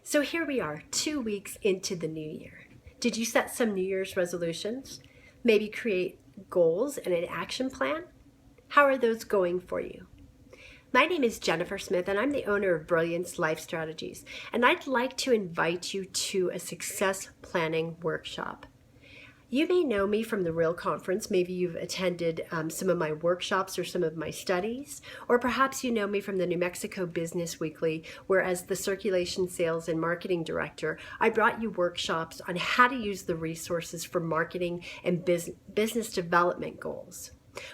So here we are, 2 weeks into the new year. Did you set some New Year's resolutions? Maybe create goals and an action plan? How are those going for you? My name is Jennifer Smith and I'm the owner of Brilliance Life Strategies, and I'd like to invite you to a success planning workshop. You may know me from the Real Conference. Maybe you've attended some of my workshops or some of my studies, or perhaps you know me from the New Mexico Business Weekly, where as the Circulation Sales and Marketing Director, I brought you workshops on how to use the resources for marketing and business development goals.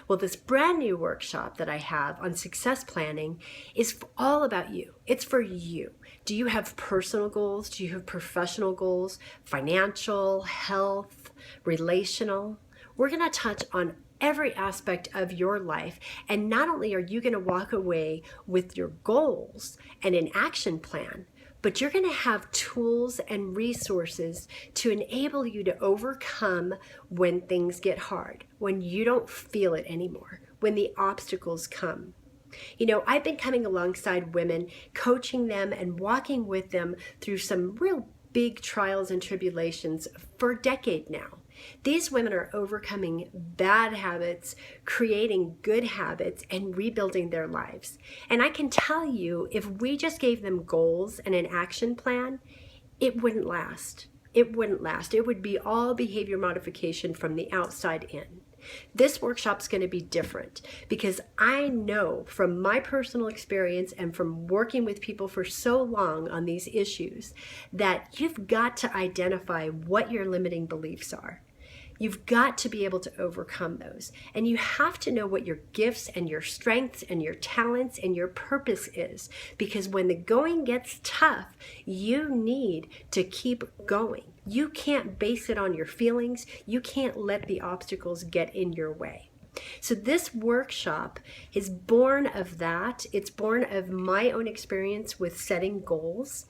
Well, this brand new workshop that I have on success planning is all about you. It's for you. Do you have personal goals? Do you have professional goals? Financial, health, relational? We're going to touch on every aspect of your life. And not only are you going to walk away with your goals and an action plan, but you're going to have tools and resources to enable you to overcome when things get hard, when you don't feel it anymore, when the obstacles come. You know, I've been coming alongside women, coaching them and walking with them through some real big trials and tribulations for a decade now. These women are overcoming bad habits, creating good habits, and rebuilding their lives. And I can tell you, if we just gave them goals and an action plan, it wouldn't last. It wouldn't last. It would be all behavior modification from the outside in. This workshop's going to be different because I know from my personal experience and from working with people for so long on these issues that you've got to identify what your limiting beliefs are. You've got to be able to overcome those. And you have to know what your gifts and your strengths and your talents and your purpose is. Because when the going gets tough, you need to keep going. You can't base it on your feelings. You can't let the obstacles get in your way. So this workshop is born of that. It's born of my own experience with setting goals.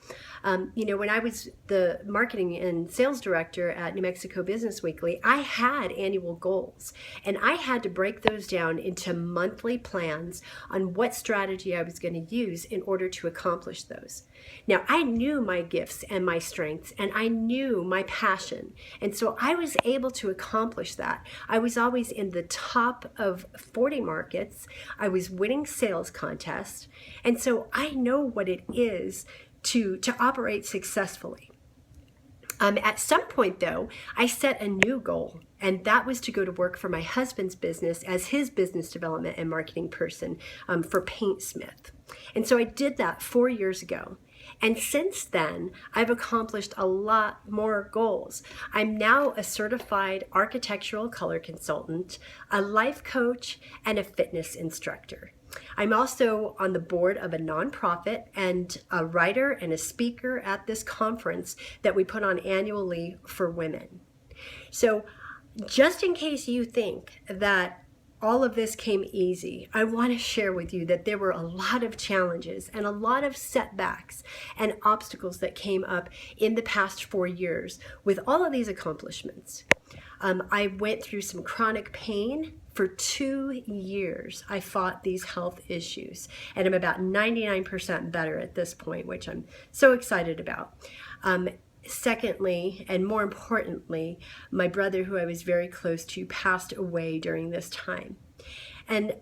You know, when I was the marketing and sales director at New Mexico Business Weekly, I had annual goals, and I had to break those down into monthly plans on what strategy I was going to use in order to accomplish those. Now, I knew my gifts and my strengths, and I knew my passion, and so I was able to accomplish that. I was always in the top of 40 markets. I was winning sales contests, and so I know what it is to operate successfully. At some point, though, I set a new goal, and that was to go to work for my husband's business as his business development and marketing person for Paintsmith. And so I did that 4 years ago. And since then, I've accomplished a lot more goals. I'm now a certified architectural color consultant, a life coach, and a fitness instructor. I'm also on the board of a nonprofit and a writer and a speaker at this conference that we put on annually for women. So just in case you think that all of this came easy, I want to share with you that there were a lot of challenges and a lot of setbacks and obstacles that came up in the past 4 years with all of these accomplishments. I went through some chronic pain. For 2 years, I fought these health issues, and I'm about 99% better at this point, which I'm so excited about. Secondly, and more importantly, my brother, who I was very close to, passed away during this time. And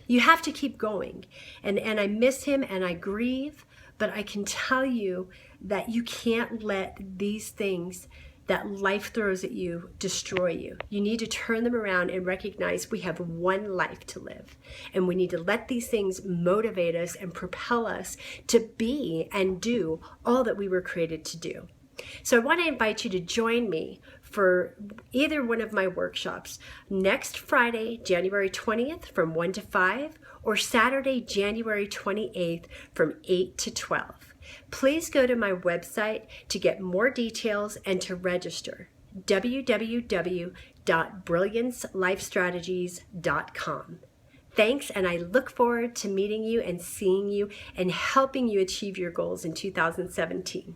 you have to keep going. And I miss him and I grieve, but I can tell you that you can't let these things that life throws at you destroy you. You need to turn them around and recognize we have one life to live. And we need to let these things motivate us and propel us to be and do all that we were created to do. So I want to invite you to join me for either one of my workshops next Friday, January 20th from 1 to 5, or Saturday, January 28th from 8 to 12. Please go to my website to get more details and to register, www.brilliancelifestrategies.com. Thanks, and I look forward to meeting you and seeing you and helping you achieve your goals in 2017.